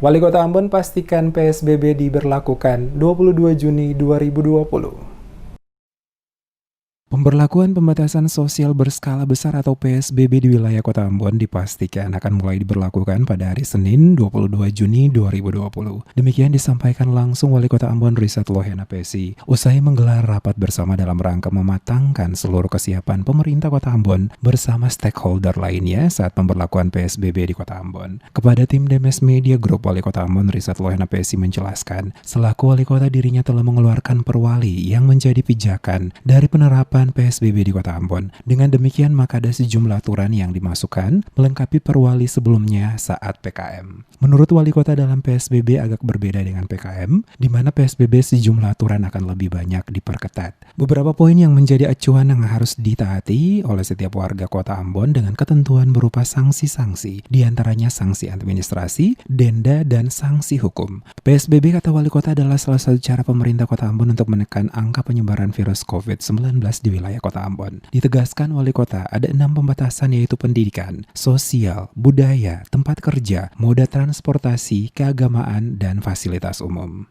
Wali Kota Ambon pastikan PSBB diberlakukan 22 Juni 2020. Pemberlakuan pembatasan sosial berskala besar atau PSBB di wilayah Kota Ambon dipastikan akan mulai diberlakukan pada hari Senin 22 Juni 2020. Demikian disampaikan langsung Wali Kota Ambon Rizat Lohena Pesi usai menggelar rapat bersama dalam rangka mematangkan seluruh kesiapan pemerintah Kota Ambon bersama stakeholder lainnya saat pemberlakuan PSBB di Kota Ambon. Kepada tim Demes Media Group, Wali Kota Ambon Rizat Lohena Pesi menjelaskan, selaku Wali Kota dirinya telah mengeluarkan perwali yang menjadi pijakan dari penerapan PSBB di Kota Ambon. Dengan demikian maka ada sejumlah aturan yang dimasukkan melengkapi perwali sebelumnya saat PKM. Menurut Wali Kota dalam PSBB agak berbeda dengan PKM, di mana PSBB sejumlah aturan akan lebih banyak diperketat. Beberapa poin yang menjadi acuan yang harus ditaati oleh setiap warga Kota Ambon dengan ketentuan berupa sanksi-sanksi, diantaranya sanksi administrasi, denda, dan sanksi hukum. PSBB kata Wali Kota adalah salah satu cara pemerintah Kota Ambon untuk menekan angka penyebaran virus COVID-19 di wilayah Kota Ambon. Ditegaskan Wali Kota ada 6 pembatasan yaitu pendidikan, sosial, budaya, tempat kerja, moda transportasi, keagamaan, dan fasilitas umum.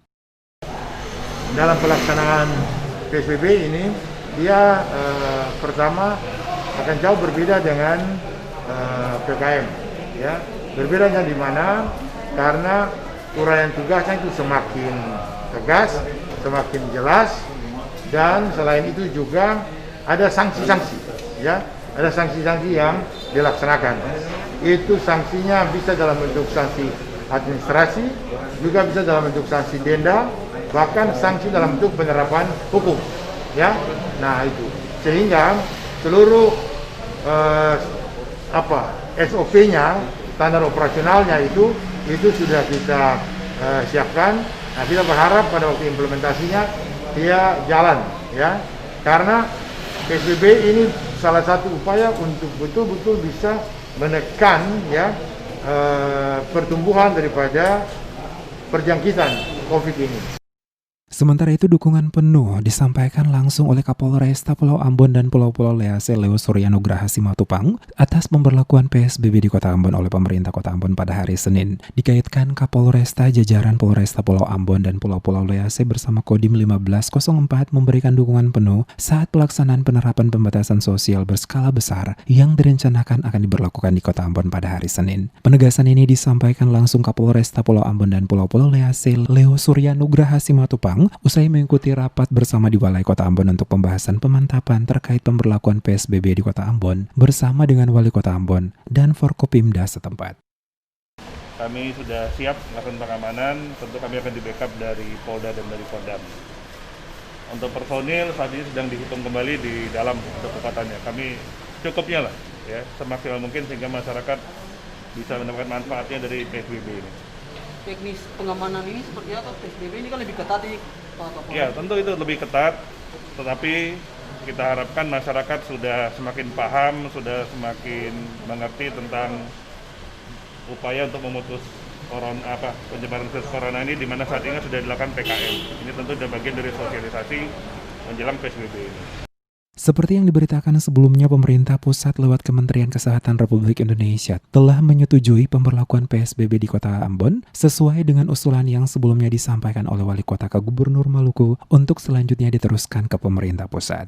Dalam pelaksanaan PSBB ini, dia pertama akan jauh berbeda dengan PKM. Ya, berbedanya di mana? Karena uraian tugasnya itu semakin tegas, semakin jelas, dan selain itu juga ada sanksi-sanksi, ya, ada sanksi-sanksi yang dilaksanakan. Itu sanksinya bisa dalam bentuk sanksi administrasi, juga bisa dalam bentuk sanksi denda, bahkan sanksi dalam bentuk penerapan hukum, ya. Nah itu, sehingga seluruh SOP-nya, standar operasionalnya itu sudah kita siapkan. Nah, kita berharap pada waktu implementasinya dia jalan, ya, karena PSBB ini salah satu upaya untuk betul-betul bisa menekan, ya, pertumbuhan daripada perjangkitan COVID ini. Sementara itu dukungan penuh disampaikan langsung oleh Kapolresta Pulau Ambon dan Pulau-Pulau Lease Leo Suryanugraha Simatupang atas pemberlakuan PSBB di Kota Ambon oleh pemerintah Kota Ambon pada hari Senin. Dikaitkan Kapolresta jajaran Polresta Pulau Ambon dan Pulau-Pulau Lease bersama Kodim 1504 memberikan dukungan penuh saat pelaksanaan penerapan pembatasan sosial berskala besar yang direncanakan akan diberlakukan di Kota Ambon pada hari Senin. Penegasan ini disampaikan langsung Kapolresta Pulau Ambon dan Pulau-Pulau Lease Leo Suryanugraha Simatupang usai mengikuti rapat bersama di Balai Kota Ambon untuk pembahasan pemantapan terkait pemberlakuan PSBB di Kota Ambon bersama dengan Wali Kota Ambon dan Forkopimda setempat. Kami sudah siap melakukan pengamanan, tentu kami akan di-backup dari Polda dan dari Kodam. Untuk personil saat ini sedang dihitung kembali di dalam kekuatannya. Kami cukupnya lah, ya, semaksimal mungkin sehingga masyarakat bisa mendapatkan manfaatnya dari PSBB ini. Teknis pengamanan ini seperti apa? PSBB ini kan lebih ketat nih, Pak Kapolri. Ya, tentu itu lebih ketat, tetapi kita harapkan masyarakat sudah semakin paham, sudah semakin mengerti tentang upaya untuk memutus penyebaran virus corona ini, di mana saat ini sudah dilakukan PKM. Ini tentu sudah bagian dari sosialisasi menjelang PSBB ini. Seperti yang diberitakan sebelumnya, pemerintah pusat lewat Kementerian Kesehatan Republik Indonesia telah menyetujui pemberlakuan PSBB di Kota Ambon sesuai dengan usulan yang sebelumnya disampaikan oleh Wali Kota ke Gubernur Maluku untuk selanjutnya diteruskan ke pemerintah pusat.